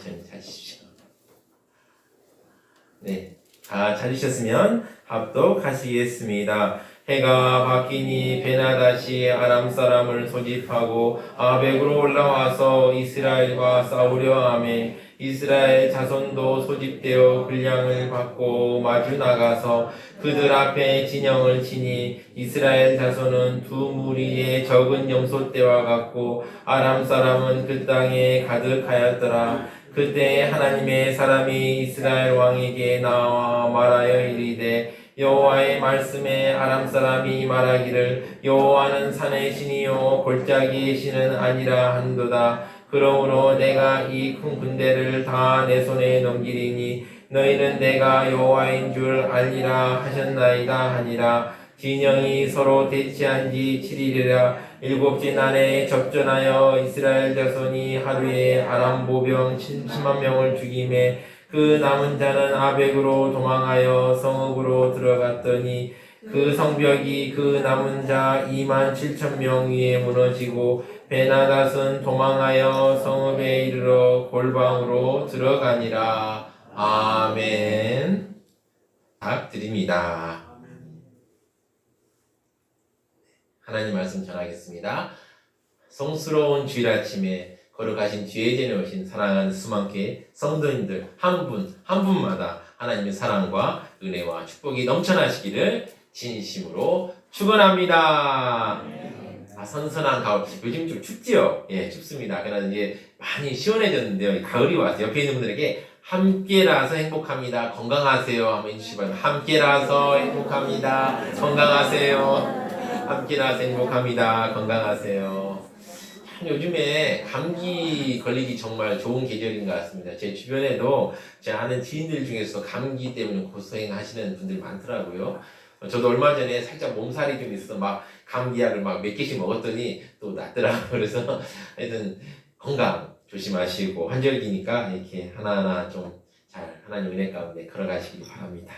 천천히 찾으십시오. 네, 다 찾으셨으면 합독하시겠습니다. 해가 바뀌니 베나다시 아람 사람을 소집하고 아벡으로 올라와서 이스라엘과 싸우려 하매 이스라엘 자손도 소집되어 분량을 받고 마주 나가서 그들 앞에 진영을 치니 이스라엘 자손은 두 무리의 적은 염소떼와 같고 아람 사람은 그 땅에 가득하였더라. 그때 하나님의 사람이 이스라엘 왕에게 나와 말하여 이르되 여호와의 말씀에 아람 사람이 말하기를 여호와는 산의 신이요 골짜기의 신은 아니라 한도다. 그러므로 내가 이 큰 군대를 다 내 손에 넘기리니 너희는 내가 여호와인 줄 알리라 하셨나이다 하니라. 진영이 서로 대치한 지 7일이라. 일곱째 날에 접전하여 이스라엘 자손이 하루에 아람 보병 70만 명을 죽이매 그 남은 자는 아벡으로 도망하여 성읍으로 들어갔더니 그 성벽이 그 남은 자 2만 7천 명 위에 무너지고 베나닷은 도망하여 성읍에 이르러 골방으로 들어가니라. 아멘. 부탁드립니다. 하나님 말씀 전하겠습니다. 성스러운 주일 아침에 걸어가신 뒤에 전에 오신 사랑하는 수많게 성도님들 한 분 한 분마다 하나님의 사랑과 은혜와 축복이 넘쳐나시기를 진심으로 축원합니다. 선선한 가을. 요즘 좀 춥지요? 예, 춥습니다. 그러나 이제 많이 시원해졌는데요. 가을이 와서 옆에 있는 분들에게 함께라서 행복합니다. 건강하세요. 한번 해주시기 바랍니다. 함께라서 행복합니다. 건강하세요. 함께라서 행복합니다. 건강하세요. 요즘에 감기 걸리기 정말 좋은 계절인 것 같습니다. 제 주변에도 제가 아는 지인들 중에서 감기 때문에 고생하시는 분들이 많더라고요. 저도 얼마 전에 살짝 몸살이 좀 있어서 막 감기약을 막 몇 개씩 먹었더니 또 낫더라고요. 그래서 하여튼 건강 조심하시고 환절기니까 이렇게 하나하나 좀 잘 하나님 은혜 가운데 걸어가시길 바랍니다.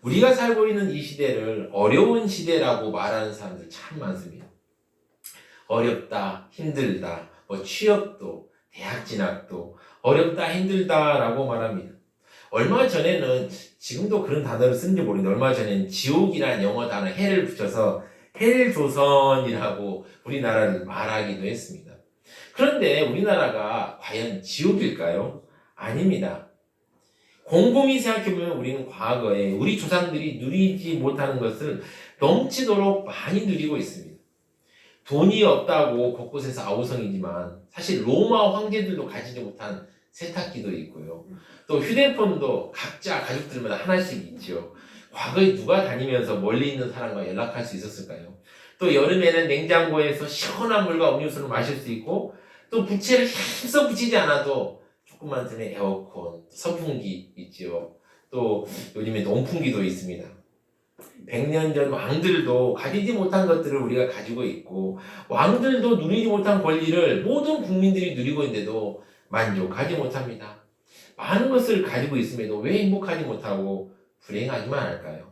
우리가 살고 있는 이 시대를 어려운 시대라고 말하는 사람들 참 많습니다. 어렵다, 힘들다, 취업도, 대학 진학도 어렵다, 힘들다라고 말합니다. 얼마 전에는 지금도 그런 단어를 쓰는지 모르겠는데 얼마 전에는 지옥이라는 영어 단어 헬을 붙여서 헬조선이라고 우리나라를 말하기도 했습니다. 그런데 우리나라가 과연 지옥일까요? 아닙니다. 곰곰이 생각해보면 우리는 과거에 우리 조상들이 누리지 못하는 것을 넘치도록 많이 누리고 있습니다. 돈이 없다고 곳곳에서 아우성이지만 사실 로마 황제들도 가지지 못한 세탁기도 있고요. 또 휴대폰도 각자 가족들마다 하나씩 있죠. 과거에 누가 다니면서 멀리 있는 사람과 연락할 수 있었을까요? 또 여름에는 냉장고에서 시원한 물과 음료수를 마실 수 있고 또 부채를 힘써 붙이지 않아도 조금만 전에 에어컨, 선풍기 있죠. 또 요즘에 온풍기도 있습니다. 100년 전 왕들도 가지지 못한 것들을 우리가 가지고 있고 왕들도 누리지 못한 권리를 모든 국민들이 누리고 있는데도 만족하지 못합니다. 많은 것을 가지고 있음에도 왜 행복하지 못하고 불행하기만 할까요?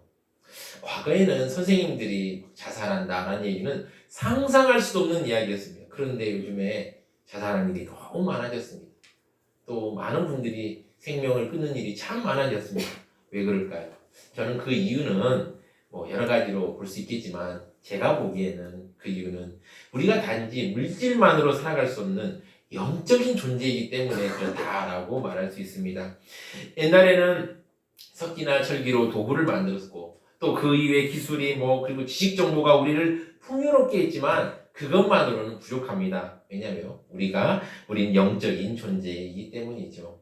과거에는 선생님들이 자살한다라는 얘기는 상상할 수도 없는 이야기였습니다. 그런데 요즘에 자살하는 일이 너무 많아졌습니다. 또 많은 분들이 생명을 끊는 일이 참 많아졌습니다. 왜 그럴까요? 저는 그 이유는 여러 가지로 볼 수 있겠지만 제가 보기에는 그 이유는 우리가 단지 물질만으로 살아갈 수 없는 영적인 존재이기 때문에 그렇다라고 말할 수 있습니다. 옛날에는 석기나 철기로 도구를 만들었고 또 그 이외의 기술이 그리고 지식 정보가 우리를 풍요롭게 했지만 그것만으로는 부족합니다. 왜냐하면 우린 영적인 존재이기 때문이죠.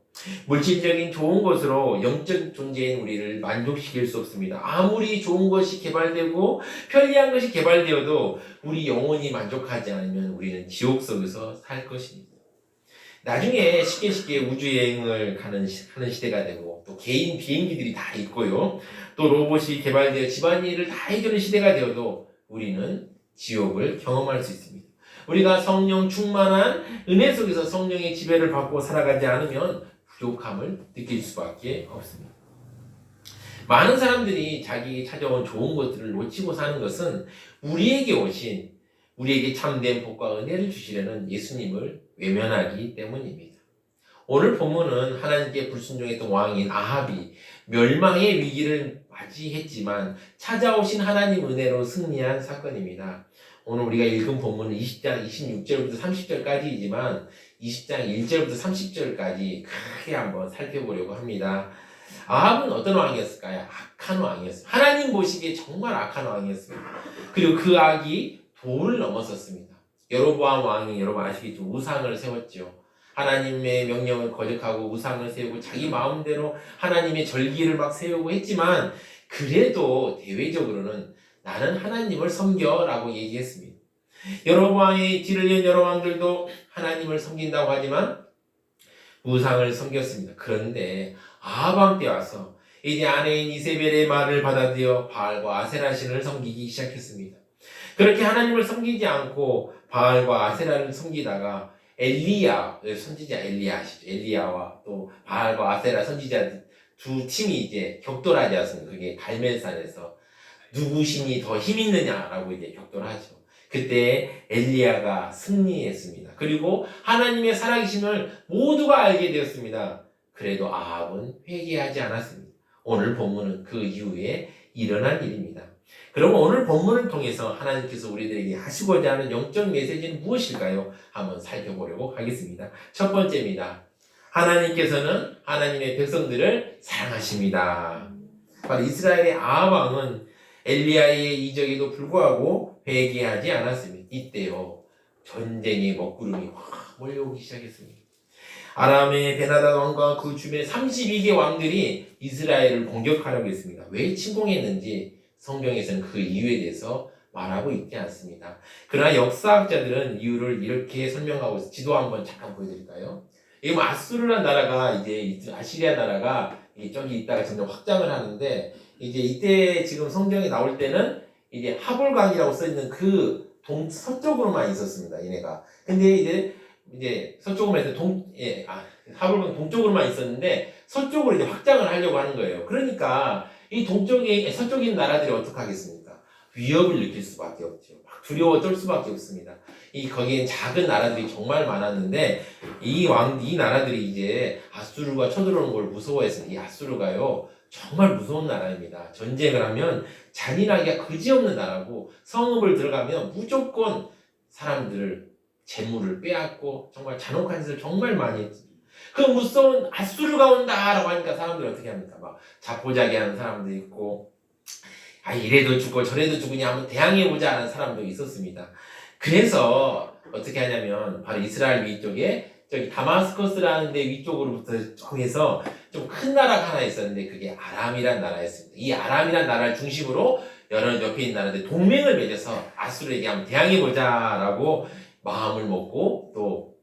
물질적인 좋은 것으로 영적 존재인 우리를 만족시킬 수 없습니다. 아무리 좋은 것이 개발되고 편리한 것이 개발되어도 우리 영혼이 만족하지 않으면 우리는 지옥 속에서 살 것입니다. 나중에 쉽게 우주여행을 하는 시대가 되고 또 개인 비행기들이 다 있고요. 또 로봇이 개발되어 집안일을 다 해주는 시대가 되어도 우리는 지옥을 경험할 수 있습니다. 우리가 성령 충만한 은혜 속에서 성령의 지배를 받고 살아가지 않으면 부족함을 느낄 수밖에 없습니다. 많은 사람들이 자기 찾아온 좋은 것들을 놓치고 사는 것은 우리에게 참된 복과 은혜를 주시려는 예수님을 외면하기 때문입니다. 오늘 본문은 하나님께 불순종했던 왕인 아합이 멸망의 위기를 맞이했지만 찾아오신 하나님 은혜로 승리한 사건입니다. 오늘 우리가 읽은 본문은 20장 26절부터 30절까지이지만 20장 1절부터 30절까지 크게 한번 살펴보려고 합니다. 아합은 어떤 왕이었을까요? 악한 왕이었습니다. 하나님 보시기에 정말 악한 왕이었습니다. 그리고 그 악이 도를 넘어섰습니다. 여로보암 왕이 여러분 아시겠죠? 우상을 세웠죠. 하나님의 명령을 거역하고 우상을 세우고 자기 마음대로 하나님의 절기를 막 세우고 했지만 그래도 대외적으로는 나는 하나님을 섬겨라고 얘기했습니다. 여로보암의 뒤를 이은 여러 왕들도 하나님을 섬긴다고 하지만 우상을 섬겼습니다. 그런데 아합 왕 때 와서 이제 아내인 이세벨의 말을 받아들여 바알과 아세라 신을 섬기기 시작했습니다. 그렇게 하나님을 섬기지 않고 바알과 아세라를 섬기다가 엘리야, 선지자 엘리야 아시죠? 엘리야와 또 바알과 아세라 선지자 두 팀이 이제 격돌하지 않습니까? 그게 갈멜산에서 누구 신이 더 힘 있느냐라고 이제 격돌하죠. 그때 엘리야가 승리했습니다. 그리고 하나님의 살아계심을 모두가 알게 되었습니다. 그래도 아합은 회개하지 않았습니다. 오늘 본문은 그 이후에 일어난 일입니다. 그러면 오늘 본문을 통해서 하나님께서 우리들에게 하시고자 하는 영적 메시지는 무엇일까요? 한번 살펴보려고 하겠습니다. 첫 번째입니다. 하나님께서는 하나님의 백성들을 사랑하십니다. 바로 이스라엘의 아합 왕은 엘리야의 이적에도 불구하고 회개하지 않았습니다. 이때요 전쟁의 먹구름이 확 몰려오기 시작했습니다. 아람의 베나다 왕과 그 주변 32개 왕들이 이스라엘을 공격하려고 했습니다. 왜 침공했는지 성경에서는 그 이유에 대해서 말하고 있지 않습니다. 그러나 역사학자들은 이유를 이렇게 설명하고 있어요. 지도 한번 잠깐 보여드릴까요? 이 아수르라는 나라가 이제 아시리아 나라가 저기 있다가 점점 확장을 하는데 이제 이때 지금 성경에 나올 때는 이제 하볼강이라고 써 있는 그 서쪽으로만 있었습니다. 얘네가. 근데 이제 서쪽으로만 해서 하볼강 동쪽으로만 있었는데 서쪽으로 이제 확장을 하려고 하는 거예요. 그러니까 이 동쪽에 서쪽에 있는 나라들이 어떻게 하겠습니까? 위협을 느낄 수밖에 없죠. 막 두려워 떨 수밖에 없습니다. 거기엔 작은 나라들이 정말 많았는데 이 나라들이 이제 아수르가 쳐들어오는 걸 무서워했어요. 이 아수르가요 정말 무서운 나라입니다. 전쟁을 하면 잔인하게 그지없는 나라고 성읍을 들어가면 무조건 사람들을 재물을 빼앗고 정말 잔혹한 짓을 정말 많이 했습니다. 그 무서운 아수르가 온다라고 하니까 사람들이 어떻게 합니까? 막 자포자기하는 사람도 있고 이래도 죽고 저래도 죽으냐 한번 대항해보자 하는 사람도 있었습니다. 그래서 어떻게 하냐면 바로 이스라엘 위쪽에 저기 다마스커스라는 데 위쪽으로부터 쭉 해서 좀 큰 나라가 하나 있었는데 그게 아람이란 나라였습니다. 이 아람이란 나라를 중심으로 여러 옆에 있는 나라들 동맹을 맺어서 아수르에게 한번 대항해보자라고 마음을 먹고 또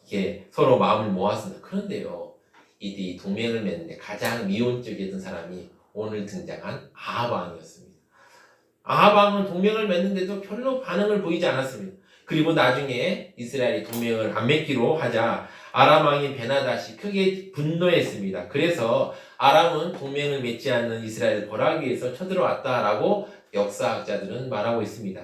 이렇게 서로 마음을 모았습니다. 그런데요, 이 동맹을 맺는데 가장 미온적이었던 사람이 오늘 등장한 아합 왕이었습니다. 아합 왕은 동맹을 맺는데도 별로 반응을 보이지 않았습니다. 그리고 나중에 이스라엘이 동맹을 안 맺기로 하자 아람 왕인 베나닷이 크게 분노했습니다. 그래서 아람은 동맹을 맺지 않는 이스라엘을 벌하기 위해서 쳐들어왔다라고 역사학자들은 말하고 있습니다.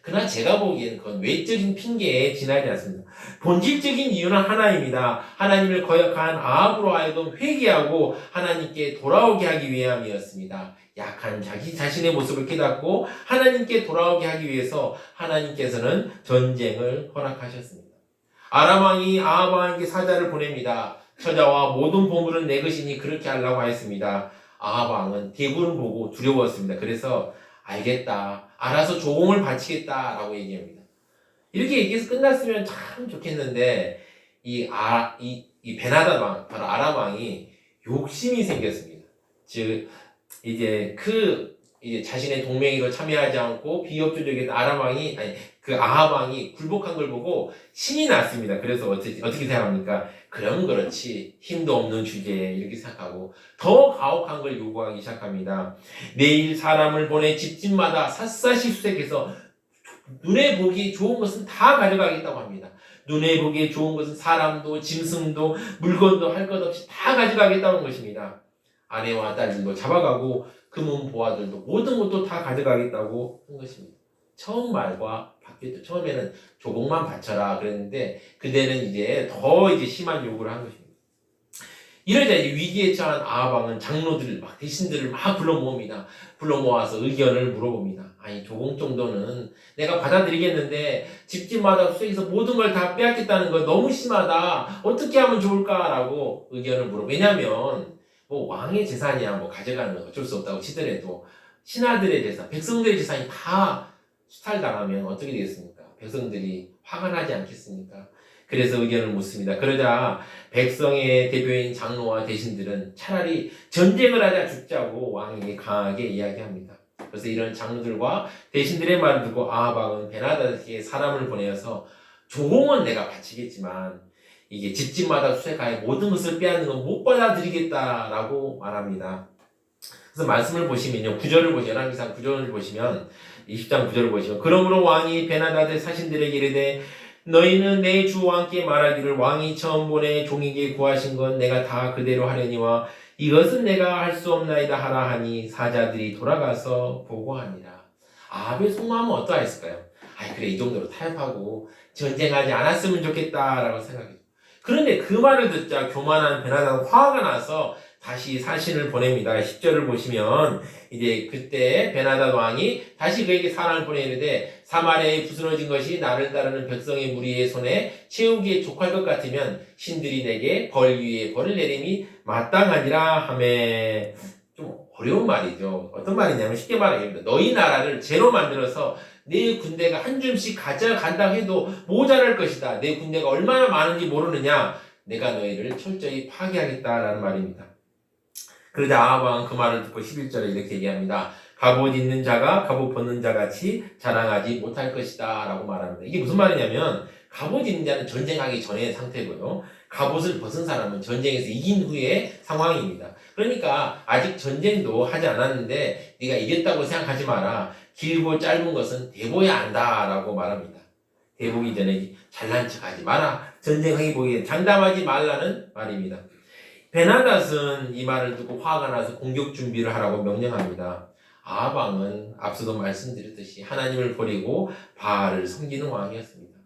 그러나 제가 보기에는 그건 외적인 핑계에 지나지 않습니다. 본질적인 이유는 하나입니다. 하나님을 거역한 아합으로 하여금 회개하고 하나님께 돌아오게 하기 위함이었습니다. 약한 자기 자신의 모습을 깨닫고 하나님께 돌아오게 하기 위해서 하나님께서는 전쟁을 허락하셨습니다. 아람 왕이 아합 왕에게 사자를 보냅니다. 처자와 모든 보물은 내 것이니 그렇게 하려고 하였습니다. 아합 왕은 대부를 보고 두려웠습니다. 그래서 알겠다, 알아서 조공을 바치겠다라고 얘기합니다. 이렇게 얘기해서 끝났으면 참 좋겠는데 이 베나닷 왕, 바로 아람 왕이 욕심이 생겼습니다. 즉 이제 자신의 동맹이로 참여하지 않고 비협조적인 아합 왕이 굴복한 걸 보고 신이 났습니다. 그래서 어떻게 생각합니까? 그럼 그렇지, 힘도 없는 주제에 이렇게 생각하고 더 가혹한 걸 요구하기 시작합니다. 내일 사람을 보내 집집마다 샅샅이 수색해서 눈에 보기 좋은 것은 다 가져가겠다고 합니다. 눈에 보기에 좋은 것은 사람도 짐승도 물건도 할 것 없이 다 가져가겠다는 것입니다. 아내와 딸들도 잡아가고 금은 보화들도 모든 것도 다 가져가겠다고 한 것입니다. 처음 말과 바뀌었죠. 처음에는 조공만 바쳐라 그랬는데 그대는 이제 더 심한 요구를 한 것입니다. 이러자 이제 위기에 처한 아합 왕은 장로들을 막 대신들을 막 불러 모읍니다. 불러 모아서 의견을 물어봅니다. 아니 조공 정도는 내가 받아들이겠는데 집집마다 수에서 모든 걸 다 빼앗겠다는 거 너무 심하다. 어떻게 하면 좋을까라고 의견을 물어. 왜냐하면 뭐 왕의 재산이야 뭐 가져가는 건 어쩔 수 없다고 치더라도 신하들의 재산, 백성들의 재산이 다 수탈당하면 어떻게 되겠습니까? 백성들이 화가 나지 않겠습니까? 그래서 의견을 묻습니다. 그러자 백성의 대표인 장로와 대신들은 차라리 전쟁을 하자 죽자고 왕에게 강하게 이야기합니다. 그래서 이런 장로들과 대신들의 말을 듣고 아합 왕은 베나다에게 사람을 보내어서 조공은 내가 바치겠지만 이게 집집마다 수색하여 모든 것을 빼앗는 건 못 받아들이겠다라고 말합니다. 그래서 말씀을 보시면요. 9절을 보시면 열왕기상 9절을 보시면 20장 9절을 보시면 그러므로 왕이 베나다드 사신들에게 이르되 너희는 내 주 왕께 말하기를 왕이 처음 보내 종에게 구하신 건 내가 다 그대로 하려니와 이것은 내가 할 수 없나이다 하라 하니 사자들이 돌아가서 보고하니라. 아합의 속마음은 어떠하였을까요? 아이 그래 이 정도로 타협하고 전쟁하지 않았으면 좋겠다라고 생각했죠. 그런데 그 말을 듣자 교만한 베나다는 화가 나서 다시 사신을 보냅니다. 10절을 보시면 이제 그때 베나닷 왕이 다시 그에게 사람을 보내는데 사마리아에 부스러진 것이 나를 따르는 백성의 무리의 손에 채우기에 족할 것 같으면 신들이 내게 벌 위에 벌을 내림이 마땅하니라 하매. 좀 어려운 말이죠. 어떤 말이냐면 쉽게 말하면 너희 나라를 제로 만들어서 내 군대가 한 줌씩 가져간다고 해도 모자랄 것이다. 내 군대가 얼마나 많은지 모르느냐. 내가 너희를 철저히 파괴하겠다라는 말입니다. 그러자 아합 왕은 그 말을 듣고 11절에 이렇게 얘기합니다. 갑옷 있는 자가 갑옷 벗는 자같이 자랑하지 못할 것이다 라고 말합니다. 이게 무슨 말이냐면 갑옷 있는 자는 전쟁하기 전의 상태고요. 갑옷을 벗은 사람은 전쟁에서 이긴 후의 상황입니다. 그러니까 아직 전쟁도 하지 않았는데 네가 이겼다고 생각하지 마라. 길고 짧은 것은 대보야 한다 라고 말합니다. 대보기 전에 잘난 척하지 마라. 전쟁하기 보기에 장담하지 말라는 말입니다. 베나닷은 이 말을 듣고 화가 나서 공격 준비를 하라고 명령합니다. 아합 왕은 앞서도 말씀드렸듯이 하나님을 버리고 바알을 섬기는 왕이었습니다.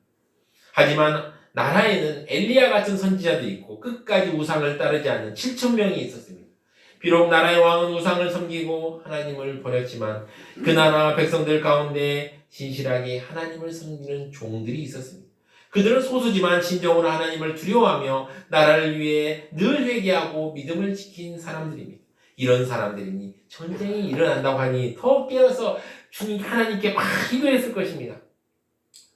하지만 나라에는 엘리야 같은 선지자도 있고 끝까지 우상을 따르지 않는 7,000명이 있었습니다. 비록 나라의 왕은 우상을 섬기고 하나님을 버렸지만 그 나라 백성들 가운데 신실하게 하나님을 섬기는 종들이 있었습니다. 그들은 소수지만 진정으로 하나님을 두려워하며 나라를 위해 늘 회개하고 믿음을 지킨 사람들입니다. 이런 사람들이니 전쟁이 일어난다고 하니 더 깨어서 주님 하나님께 막 기도했을 것입니다.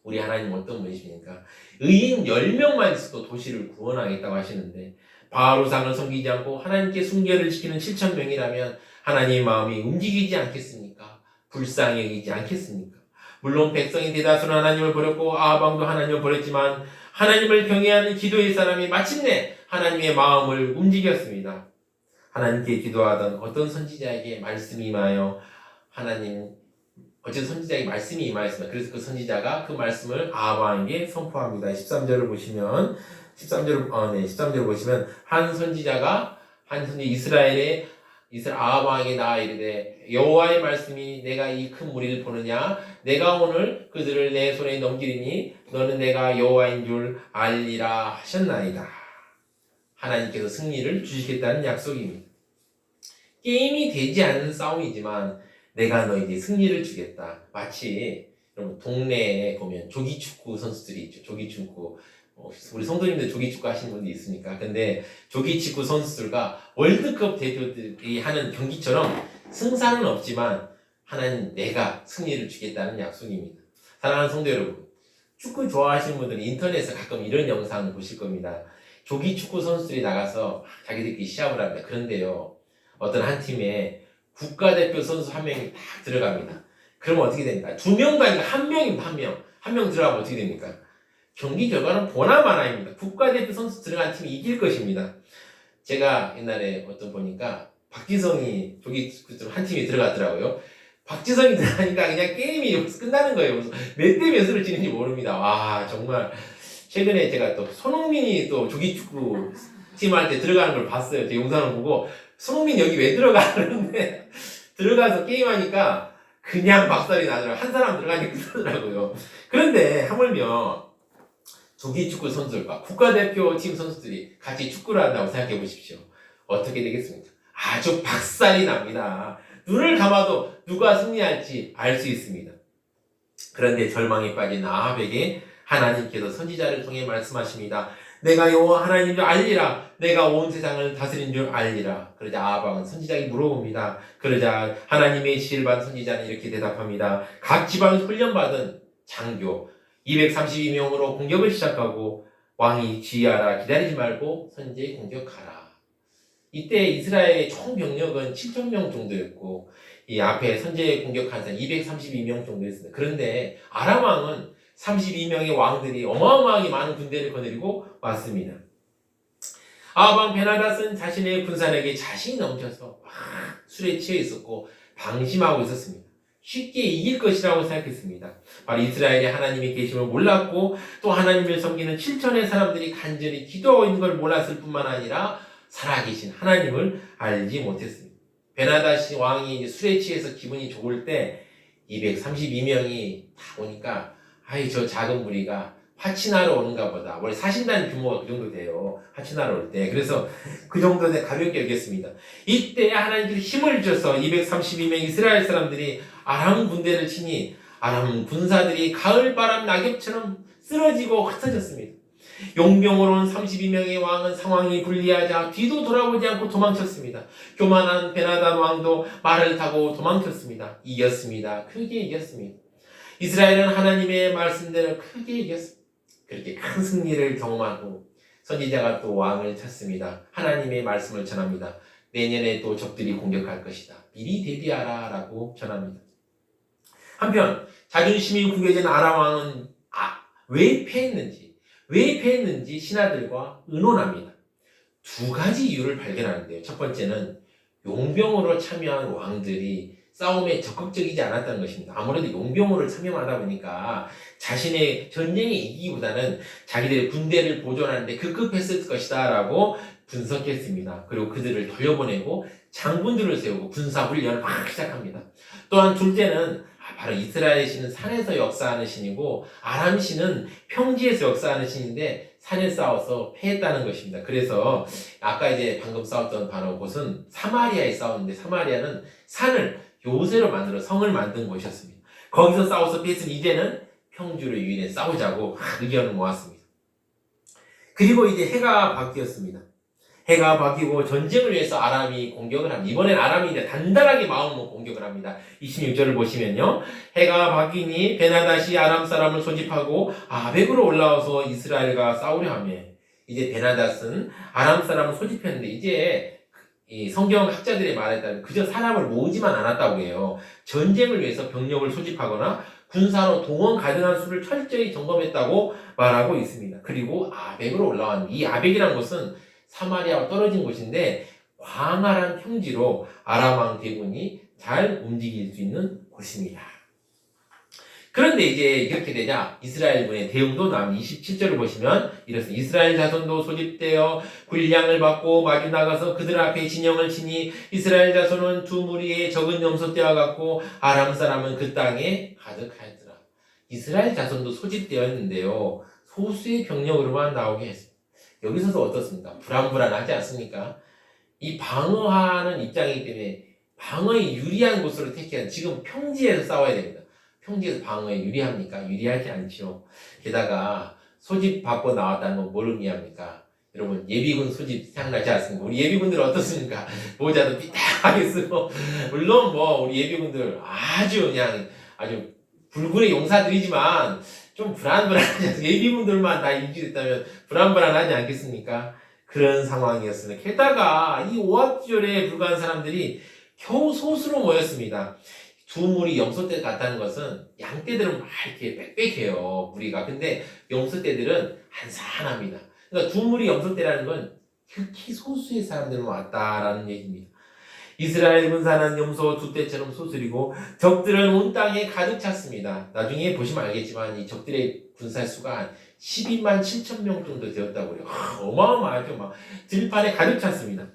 우리 하나님 어떤 분이십니까? 의인 10명만 있어도 도시를 구원하겠다고 하시는데 바알 우상을 섬기지 않고 하나님께 순결을 지키는 7,000명이라면 하나님의 마음이 움직이지 않겠습니까? 불쌍히 여기지 않겠습니까? 물론 백성이 대다수는 하나님을 버렸고 아합 왕도 하나님을 버렸지만 하나님을 경외하는 기도의 사람이 마침내 하나님의 마음을 움직였습니다. 하나님께 기도하던 어떤 선지자에게 말씀이 임하여 어쨌든 선지자에게 말씀이 임하였습니다. 그래서 그 선지자가 그 말씀을 아합 왕에게 선포합니다. 13절을 보시면 13절 보시면 한 선지자가 이스라엘 아합 왕에게 나아 이르되 여호와의 말씀이 내가 이 큰 무리를 보느냐 내가 오늘 그들을 내 손에 넘기리니 너는 내가 여호와인 줄 알리라 하셨나이다. 하나님께서 승리를 주시겠다는 약속입니다. 게임이 되지 않는 싸움이지만 내가 너에게 승리를 주겠다. 마치 여러분 동네에 보면 조기축구 선수들이 있죠. 조기축구 우리 성도님들 조기축구 하시는 분들 있습니까? 근데 조기축구 선수들과 월드컵 대표들이 하는 경기처럼 승산은 없지만 하나님 내가 승리를 주겠다는 약속입니다. 사랑하는 성도 여러분, 축구 좋아하시는 분들은 인터넷에서 가끔 이런 영상을 보실 겁니다. 조기축구 선수들이 나가서 자기들끼리 시합을 합니다. 그런데요, 어떤 한 팀에 국가대표 선수 한 명이 딱 들어갑니다. 그러면 어떻게 됩니까? 2명도 아니고 1명입니다. 1명. 1명 들어가면 어떻게 됩니까? 경기 결과는 보나마나입니다. 국가대표 선수 들어간 팀이 이길 것입니다. 제가 옛날에 보니까 박지성이 조기축구 한 팀이 들어갔더라고요. 박지성이 들어가니까 그냥 게임이 끝나는 거예요. 몇 대 몇으로 지는지 모릅니다. 와, 정말. 최근에 제가 또 손흥민이 또 조기축구 팀 할 때 들어가는 걸 봤어요. 제 영상을 보고 손흥민 여기 왜 들어가? 그런데 들어가서 게임하니까 그냥 박살이 나더라고요. 한 사람 들어가니까 끝나더라고요. 그런데 하물며 조기축구 선수들과 국가대표 팀 선수들이 같이 축구를 한다고 생각해 보십시오. 어떻게 되겠습니까? 아주 박살이 납니다. 눈을 감아도 누가 승리할지 알 수 있습니다. 그런데 절망에 빠진 아합에게 하나님께서 선지자를 통해 말씀하십니다. 내가 여호와 하나님인 줄 알리라. 내가 온 세상을 다스린 줄 알리라. 그러자 아합 왕은 선지자에게 물어봅니다. 그러자 하나님의 지혜를 받은 선지자는 이렇게 대답합니다. 각 지방에 훈련받은 장교 232명으로 공격을 시작하고 왕이 지휘하라. 기다리지 말고 선지에 공격하라. 이때 이스라엘의 총 병력은 7,000명 정도였고 이 앞에 선지에 공격한 사람 232명 정도였습니다. 그런데 아람 왕은 32명의 왕들이 어마어마하게 많은 군대를 거느리고 왔습니다. 아합 왕 베나닷은 자신의 군사력에 자신이 넘쳐서 술에 취해 있었고 방심하고 있었습니다. 쉽게 이길 것이라고 생각했습니다. 바로 이스라엘의 하나님의 계심을 몰랐고 또 하나님을 섬기는 7천의 사람들이 간절히 기도하고 있는 걸 몰랐을 뿐만 아니라 살아계신 하나님을 알지 못했습니다. 베나닷이 왕이 이제 술에 취해서 기분이 좋을 때 232명이 다 오니까 아이 저 작은 무리가 화친하러 오는가 보다. 원래 사신단 규모가 그 정도 돼요. 화친하러 올 때. 그래서 그 정도 내 가볍게 여겼습니다. 이때 하나님께서 힘을 주셔서 232명 이스라엘 사람들이 아람 군대를 치니 아람 군사들이 가을바람 낙엽처럼 쓰러지고 흩어졌습니다. 용병으로 온 32명의 왕은 상황이 불리하자 뒤도 돌아보지 않고 도망쳤습니다. 교만한 베나단 왕도 말을 타고 도망쳤습니다. 이겼습니다. 크게 이겼습니다. 이스라엘은 하나님의 말씀대로 크게 이겼습니다. 그렇게 큰 승리를 경험한 후 선지자가 또 왕을 찾습니다. 하나님의 말씀을 전합니다. 내년에 또 적들이 공격할 것이다. 미리 대비하라 라고 전합니다. 한편 자존심이 구겨진 아람 왕은 왜 패했는지 신하들과 의논합니다. 두 가지 이유를 발견하는데요. 첫 번째는 용병으로 참여한 왕들이 싸움에 적극적이지 않았다는 것입니다. 아무래도 용병으로 참여하다 보니까 자신의 전쟁에 이기기보다는 자기들의 군대를 보존하는데 급급했을 것이다 라고 분석했습니다. 그리고 그들을 돌려보내고 장군들을 세우고 군사훈련을 막 시작합니다. 또한 둘째는 바로 이스라엘 신은 산에서 역사하는 신이고 아람 신은 평지에서 역사하는 신인데 산에 싸워서 패했다는 것입니다. 그래서 아까 이제 방금 싸웠던 바로 곳은 사마리아에 싸웠는데 사마리아는 산을 요새로 만들어 성을 만든 곳이었습니다. 거기서 싸워서 패했으니 이제는 평지로 유인해 싸우자고 의견을 모았습니다. 그리고 이제 해가 바뀌었습니다. 해가 바뀌고 전쟁을 위해서 아람이 공격을 합니다. 이번엔 아람이 이제 단단하게 마음으로 공격을 합니다. 26절을 보시면요. 해가 바뀌니 베나닷이 아람 사람을 소집하고 아벡으로 올라와서 이스라엘과 싸우려 하며 이제 베나닷은 아람 사람을 소집했는데 이제 이 성경 학자들의 말에 따르면 그저 사람을 모으지만 않았다고 해요. 전쟁을 위해서 병력을 소집하거나 군사로 동원 가능한 수를 철저히 점검했다고 말하고 있습니다. 그리고 아벡으로 올라왔는데 이 아벡이라는 곳은 사마리아와 떨어진 곳인데 광활한 평지로 아람 왕 대군이 잘 움직일 수 있는 곳입니다. 그런데 이제 이렇게 되자 이스라엘군의 대응도 나옵니다. 27절을 보시면 이렇습니다. 이스라엘 자손도 소집되어 군량을 받고 마주 나가서 그들 앞에 진영을 치니 이스라엘 자손은 두 무리의 적은 염소떼와 같고 아람 사람은 그 땅에 가득하였더라. 이스라엘 자손도 소집되어 있는데요. 소수의 병력으로만 나오게 했습니다. 여기서도 어떻습니까? 불안불안하지 않습니까? 이 방어하는 입장이기 때문에 방어에 유리한 곳으로 택해야 지금 평지에서 싸워야 됩니다. 평지에서 방어에 유리합니까? 유리하지 않죠. 게다가 소집 받고 나왔다는 건 뭘 의미합니까? 여러분 예비군 소집 생각나지 않습니까? 우리 예비군들 어떻습니까? 모자도 삐딱하게 쓰고 물론 뭐 우리 예비군들 아주 불굴의 용사들이지만 좀 불안불안하지 예비군들만 다 인지됐다면 불안불안하지 않겠습니까? 그런 상황이었습니다. 게다가 이 오합지졸에 불과한 사람들이 겨우 소수로 모였습니다. 두 무리 염소떼 같다는 것은 양떼들은 막 이렇게 빽빽해요, 무리가. 근데 염소떼들은 한산합니다. 그러니까 두 무리 염소떼라는 건 극히 소수의 사람들만 왔다라는 얘기입니다. 이스라엘 군사는 염소 두 떼처럼 소수이고 적들은 온 땅에 가득 찼습니다. 나중에 보시면 알겠지만 이 적들의 군사 수가 한 12만 7천 명 정도 되었다고요. 어마어마하죠. 막 들판에 가득 찼습니다.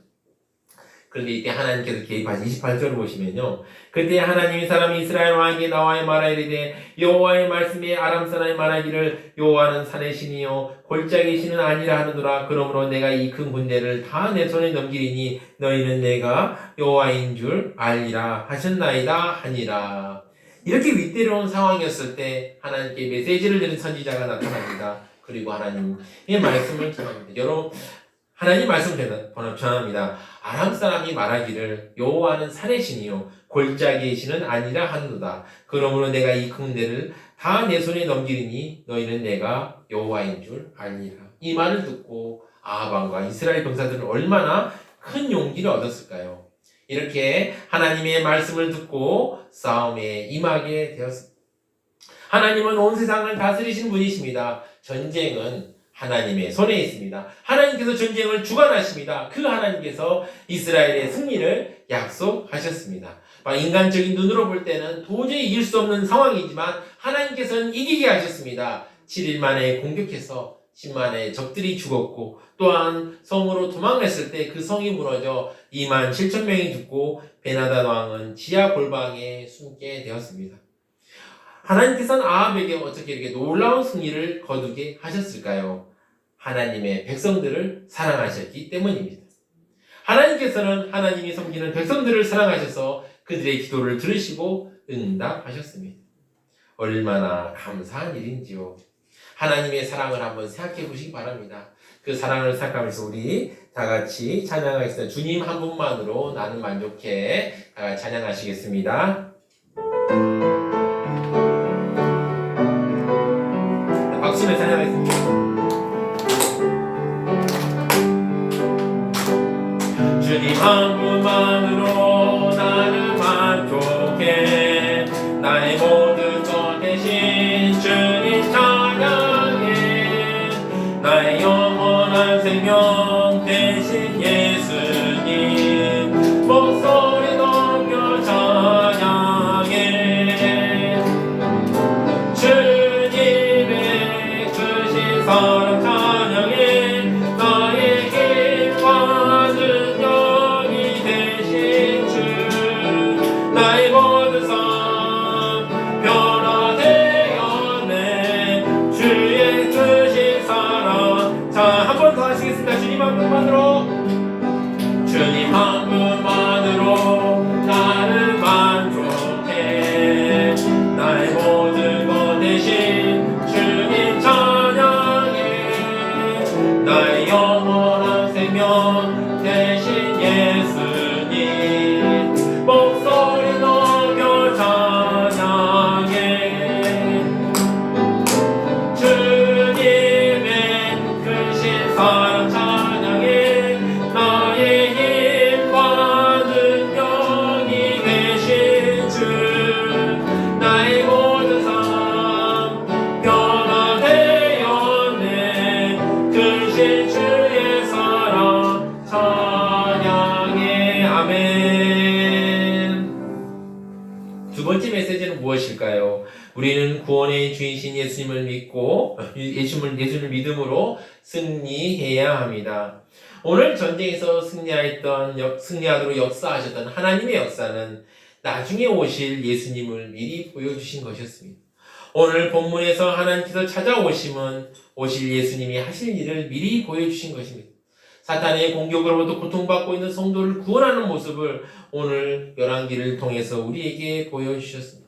그런데 이때 하나님께서 개입하신 28절을 보시면요. 그때 하나님이 사람 이스라엘 왕에게 나와 말하이르되 여호와의 말씀에 아람 사람이 말하기를 여호와는 산의 신이요 골짜기 신은 아니라 하느니라. 그러므로 내가 이 큰 군대를 다 내 손에 넘기리니 너희는 내가 여호와인 줄 알리라 하셨나이다 하니라. 이렇게 위태로운 상황이었을 때 하나님께 메시지를 드린 선지자가 나타납니다. 그리고 하나님의 말씀을 전합니다. 여러분, 하나님 말씀을 전합니다. 아람 사람이 말하기를 여호와는 산의 신이요 골짜기의 신은 아니라 하느니라. 그러므로 내가 이 군대를 다 내 손에 넘기리니 너희는 내가 여호와인 줄 알리라. 이 말을 듣고 아합 왕과 이스라엘 병사들은 얼마나 큰 용기를 얻었을까요? 이렇게 하나님의 말씀을 듣고 싸움에 임하게 되었습니다. 하나님은 온 세상을 다스리신 분이십니다. 전쟁은 하나님의 손에 있습니다. 하나님께서 전쟁을 주관하십니다. 그 하나님께서 이스라엘의 승리를 약속하셨습니다. 인간적인 눈으로 볼 때는 도저히 이길 수 없는 상황이지만 하나님께서는 이기게 하셨습니다. 7일 만에 공격해서 10만의 적들이 죽었고 또한 성으로 도망했을 때 그 성이 무너져 2만 7천 명이 죽고 베나단 왕은 지하 골방에 숨게 되었습니다. 하나님께서는 아합에게 어떻게 이렇게 놀라운 승리를 거두게 하셨을까요? 하나님의 백성들을 사랑하셨기 때문입니다. 하나님께서는 하나님이 섬기는 백성들을 사랑하셔서 그들의 기도를 들으시고 응답하셨습니다. 얼마나 감사한 일인지요. 하나님의 사랑을 한번 생각해 보시기 바랍니다. 그 사랑을 생각하면서 우리 다 같이 찬양하겠습니다. 주님 한 분만으로 나는 만족해. 찬양하시겠습니다. 박수를 찬양하겠습니다. 주님 한 분만으로 나는 만족해. 나의 모든 것 대신 주님 찬양해. 나의 영원한 생명 대신 예수님 목소리 높여 찬양해. 주님의 크신 사랑 찬양해. 나의 힘과 능력이 되신 주 나의 모든 삶 변화되었네. 주의 크신 사랑. 자, 한 번 더 하시겠습니다. 주님 한 분만으로. 주님 한 분만으로 나를 만족해. 나의 모든 것 대신 주님 찬양해. 나의 영원한 생명 대신 예수님 목소리 높여 찬양해. 주님의 크신 사랑 찬양해. 나의 힘과 능력이 되신 주 나의 모든 삶 변화되었네. 크신 주의 사랑 찬양해. 아멘. 두 번째 메시지는 무엇일까요? 우리는 구원의 주이신 예수님을 믿고 예수님을 믿음으로 승리해야 합니다. 오늘 전쟁에서 승리하도록 역사하셨던 하나님의 역사는 나중에 오실 예수님을 미리 보여주신 것이었습니다. 오늘 본문에서 하나님께서 찾아오심은 오실 예수님이 하실 일을 미리 보여주신 것입니다. 사탄의 공격으로부터 고통받고 있는 성도를 구원하는 모습을 오늘 열왕기를 통해서 우리에게 보여주셨습니다.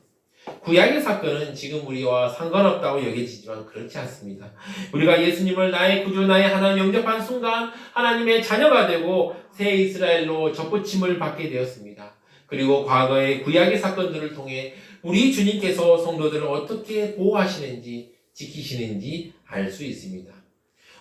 구약의 사건은 지금 우리와 상관없다고 여겨지지만 그렇지 않습니다. 우리가 예수님을 나의 구주, 나의 하나님 영접한 순간 하나님의 자녀가 되고 새 이스라엘로 접붙임을 받게 되었습니다. 그리고 과거의 구약의 사건들을 통해 우리 주님께서 성도들을 어떻게 보호하시는지 지키시는지 알 수 있습니다.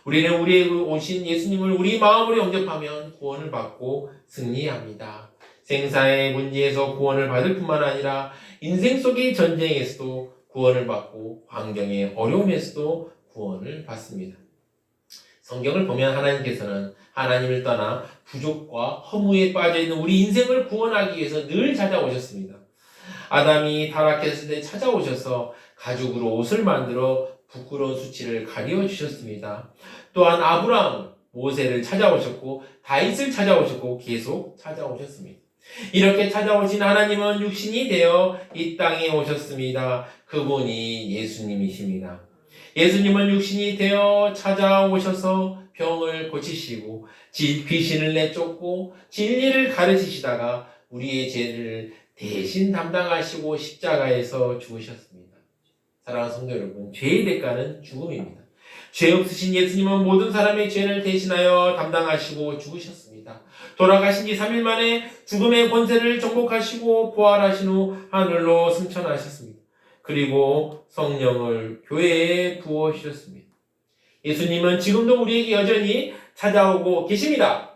우리는 우리에게 오신 예수님을 우리 마음으로 영접하면 구원을 받고 승리합니다. 생사의 문제에서 구원을 받을 뿐만 아니라 인생 속의 전쟁에서도 구원을 받고 환경의 어려움에서도 구원을 받습니다. 성경을 보면 하나님께서는 하나님을 떠나 부족과 허무에 빠져있는 우리 인생을 구원하기 위해서 늘 찾아오셨습니다. 아담이 타락했을 때 찾아오셔서 가죽으로 옷을 만들어 부끄러운 수치를 가려 주셨습니다. 또한 아브라함 모세를 찾아오셨고 다윗을 찾아오셨고 계속 찾아오셨습니다. 이렇게 찾아오신 하나님은 육신이 되어 이 땅에 오셨습니다. 그분이 예수님이십니다. 예수님은 육신이 되어 찾아오셔서 병을 고치시고 귀신을 내쫓고 진리를 가르치시다가 우리의 죄를 대신 담당하시고 십자가에서 죽으셨습니다. 사랑하는 성도 여러분, 죄의 대가는 죽음입니다. 죄 없으신 예수님은 모든 사람의 죄를 대신하여 담당하시고 죽으셨습니다. 돌아가신 지 3일 만에 죽음의 권세를 정복하시고 부활하신 후 하늘로 승천하셨습니다. 그리고 성령을 교회에 부어주셨습니다. 예수님은 지금도 우리에게 여전히 찾아오고 계십니다.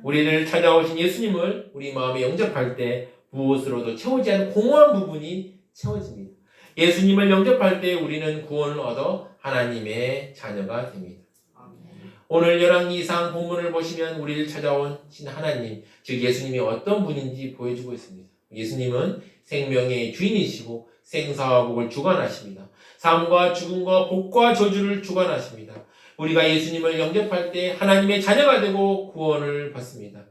우리를 찾아오신 예수님을 우리 마음에 영접할 때 무엇으로도 채우지 않은 공허한 부분이 채워집니다. 예수님을 영접할 때 우리는 구원을 얻어 하나님의 자녀가 됩니다. 오늘 열왕기상 본문을 보시면 우리를 찾아오신 하나님, 즉 예수님이 어떤 분인지 보여주고 있습니다. 예수님은 생명의 주인이시고 생사와 복을 주관하십니다. 삶과 죽음과 복과 저주를 주관하십니다. 우리가 예수님을 영접할 때 하나님의 자녀가 되고 구원을 받습니다.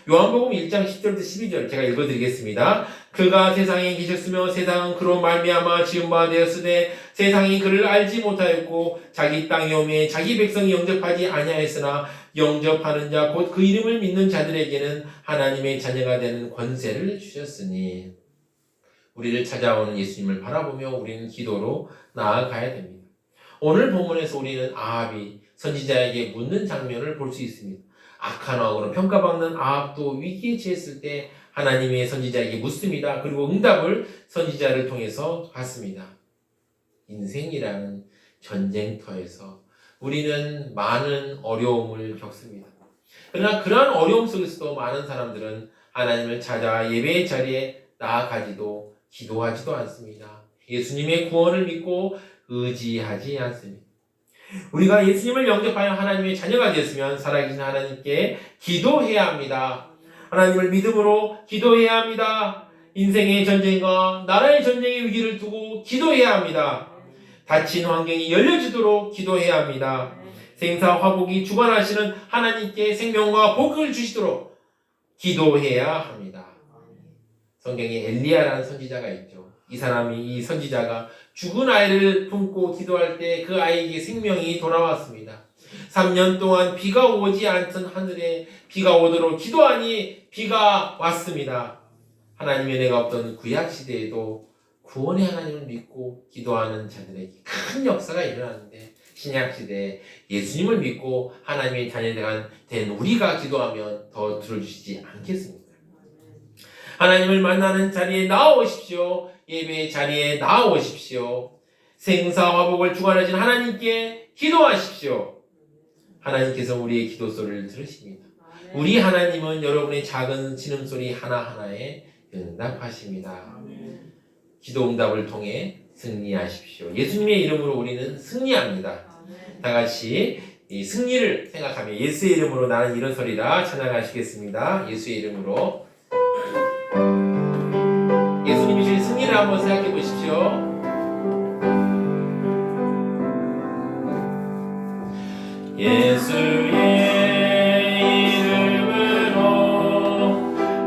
요한복음 1장 10절부터 12절 제가 읽어드리겠습니다. 그가 세상에 계셨으며 세상은 그로 말미암아 지은 바 되었으되 세상이 그를 알지 못하였고 자기 땅에 오매 자기 백성이 영접하지 아니하였으나 영접하는 자 곧 그 이름을 믿는 자들에게는 하나님의 자녀가 되는 권세를 주셨으니 우리를 찾아오는 예수님을 바라보며 우리는 기도로 나아가야 됩니다. 오늘 본문에서 우리는 아합이 선지자에게 묻는 장면을 볼 수 있습니다. 악한 왕으로 평가받는 아합도 위기에 처했을 때 하나님의 선지자에게 묻습니다. 그리고 응답을 선지자를 통해서 받습니다. 인생이라는 전쟁터에서 우리는 많은 어려움을 겪습니다. 그러나 그러한 어려움 속에서도 많은 사람들은 하나님을 찾아 예배의 자리에 나아가지도 기도하지도 않습니다. 예수님의 구원을 믿고 의지하지 않습니다. 우리가 예수님을 영접하여 하나님의 자녀가 되었으면 살아계신 하나님께 기도해야 합니다. 하나님을 믿음으로 기도해야 합니다. 인생의 전쟁과 나라의 전쟁의 위기를 두고 기도해야 합니다. 닫힌 환경이 열려지도록 기도해야 합니다. 생사 화복이 주관하시는 하나님께 생명과 복을 주시도록 기도해야 합니다. 성경에 엘리야라는 선지자가 있죠. 이 선지자가 죽은 아이를 품고 기도할 때 그 아이에게 생명이 돌아왔습니다. 3년 동안 비가 오지 않던 하늘에 비가 오도록 기도하니 비가 왔습니다. 하나님의 은혜가 없던 구약시대에도 구원의 하나님을 믿고 기도하는 자들에게 큰 역사가 일어나는데 신약시대에 예수님을 믿고 하나님의 자녀가 된 우리가 기도하면 더 들어주시지 않겠습니까? 하나님을 만나는 자리에 나아오십시오. 예배의 자리에 나아오십시오. 생사화복을 주관하신 하나님께 기도하십시오. 하나님께서 우리의 기도 소리를 들으십니다. 우리 하나님은 여러분의 작은 신음소리 하나하나에 응답하십니다. 기도 응답을 통해 승리하십시오. 예수님의 이름으로 우리는 승리합니다. 다 같이 이 승리를 생각하며 예수의 이름으로 나는 일어서리라 찬양하시겠습니다. 예수의 이름으로 예수님이 주신 승리를 한번 생각해 보십시오. 예수의 이름으로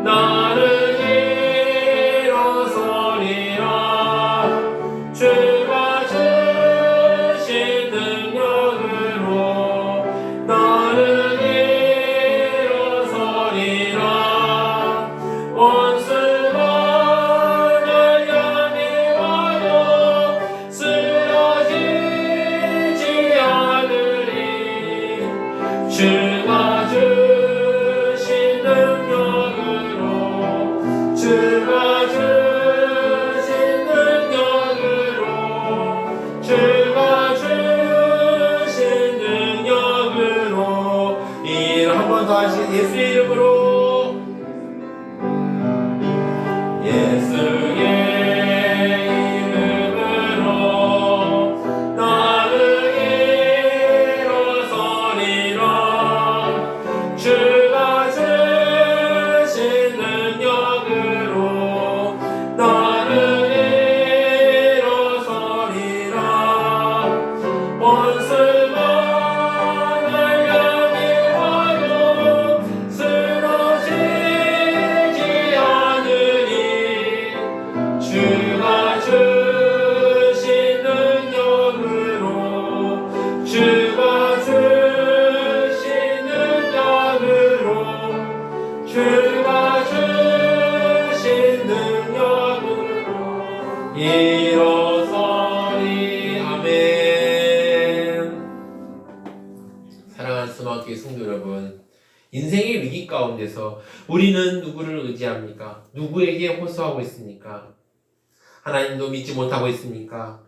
나를 일어서리라. 주가 주신 능력으로 나를 일어서리라. 원수가 날 향해 와도 쓰러지지 않으리. 주가 주신 능력으로 주가 주신 능력으로 주가 주신 능력으로 이 한 번 더 하시 예수의 이름으로 예수의 이름으로 나를 일어서리라. 주가 주신 능력으로 나를 일어서리라. 원수가 날 향해 주가 주신 능력으로 일어서리. 아멘. 사랑하는 스마트교회 성도 여러분, 인생의 위기 가운데서 우리는 누구를 의지합니까? 누구에게 호소하고 있습니까? 하나님도 믿지 못하고 있습니까?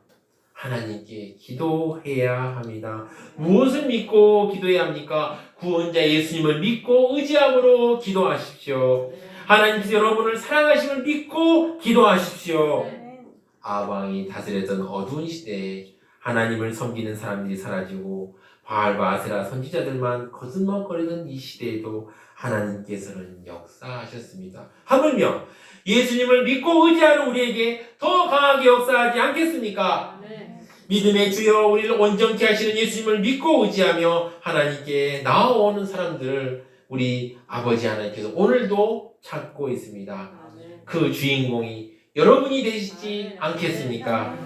하나님께 기도해야 합니다. 무엇을 믿고 기도해야 합니까? 구원자 예수님을 믿고 의지함으로 기도하십시오. 하나님께서 여러분을 사랑하심을 믿고 기도하십시오. 아방이 다스렸던 어두운 시대에 하나님을 섬기는 사람들이 사라지고 바알과 아세라 선지자들만 거짓말거리던 이 시대에도 하나님께서는 역사하셨습니다. 하물며 예수님을 믿고 의지하는 우리에게 더 강하게 역사하지 않겠습니까? 믿음의 주여 우리를 온전케 하시는 예수님을 믿고 의지하며 하나님께 나아오는 사람들을 우리 아버지 하나님께서 오늘도 찾고 있습니다. 그 주인공이 여러분이 되시지 않겠습니까?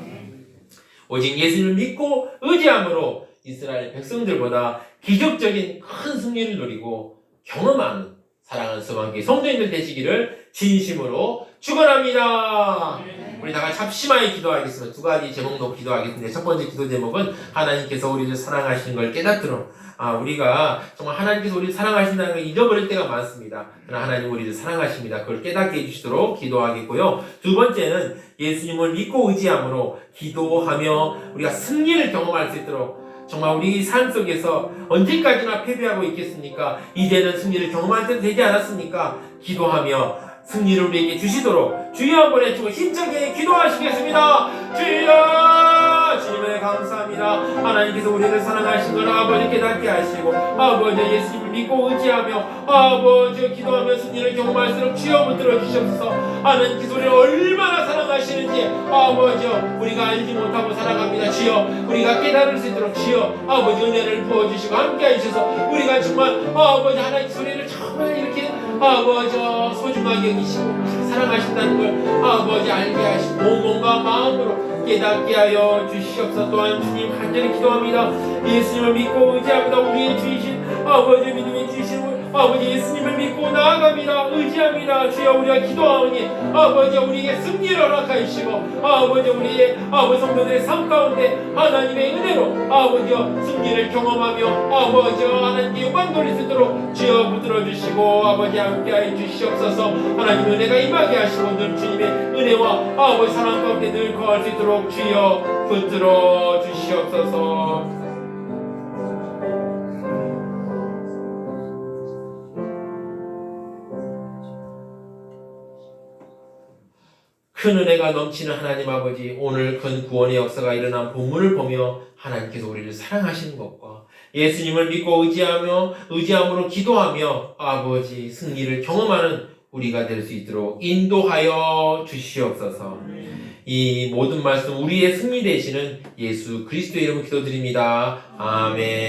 오직 예수님을 믿고 의지함으로 이스라엘 백성들보다 기적적인 큰 승리를 누리고 경험하는 사랑하는 소망교회 성도님들 되시기를 진심으로 축원합니다. 우리 다 같이 합심하게 기도하겠습니다. 두 가지 제목으로 기도하겠습니다. 첫 번째 기도 제목은 하나님께서 우리를 사랑하시는 걸 깨닫도록. 우리가 정말 하나님께서 우리를 사랑하신다는 걸 잊어버릴 때가 많습니다. 그러나 하나님 우리를 사랑하십니다. 그걸 깨닫게 해주시도록 기도하겠고요. 두 번째는 예수님을 믿고 의지함으로 기도하며 우리가 승리를 경험할 수 있도록. 정말 우리 삶 속에서 언제까지나 패배하고 있겠습니까? 이제는 승리를 경험할 때 되지 않았습니까? 기도하며 승리를 우리에게 주시도록 주여 한번 해주고 힘차게 기도하시겠습니다. 주여! 주님을 감사합니다. 하나님께서 우리를 사랑하신 걸 아버지 깨닫게 하시고 아버지 예수님을 믿고 의지하며 아버지 기도하며 승리를 경험할수록 주여 붙들어 주시옵소서. 하나님께서 우리를 얼마나 사랑하시는지 아버지 우리가 알지 못하고 살아갑니다. 주여 우리가 깨달을 수 있도록 주여 아버지 은혜를 부어주시고 함께 해주셔서 우리가 정말 아버지 하나님께서 우리를 정말 이렇게 아버지 소중하게 여기시고 사랑하신다는 걸 아버지 알게 하시고 몸과 마음으로 깨닫게 하여 주시옵소서. 또한 주님 간절히 기도합니다. 예수님을 믿고 의지합니다. 우리의 주이신 아버지 믿음의 주이신 아버지 예수님을 믿고 나아갑니다. 의지합니다. 주여 우리가 기도하오니 아버지 우리에게 승리를 허락하시고 아버지 우리의 아버지 성도들의 삶 가운데 하나님의 은혜로 아버지 승리를 경험하며 아버지 하나님께 영광 돌릴 수 있도록 주여 붙들어 주시고 아버지 함께하여 주시옵소서. 하나님 은혜가 임하게 하시고 늘 주님의 은혜와 아버지 사랑 가운데 늘 거할 수 있도록 주여 붙들어 주시옵소서. 큰 은혜가 넘치는 하나님 아버지, 오늘 큰 구원의 역사가 일어난 본문을 보며 하나님께서 우리를 사랑하시는 것과 예수님을 믿고 의지함으로 기도하며 아버지 승리를 경험하는 우리가 될 수 있도록 인도하여 주시옵소서. 이 모든 말씀 우리의 승리 되시는 예수 그리스도의 이름으로 기도드립니다. 아멘.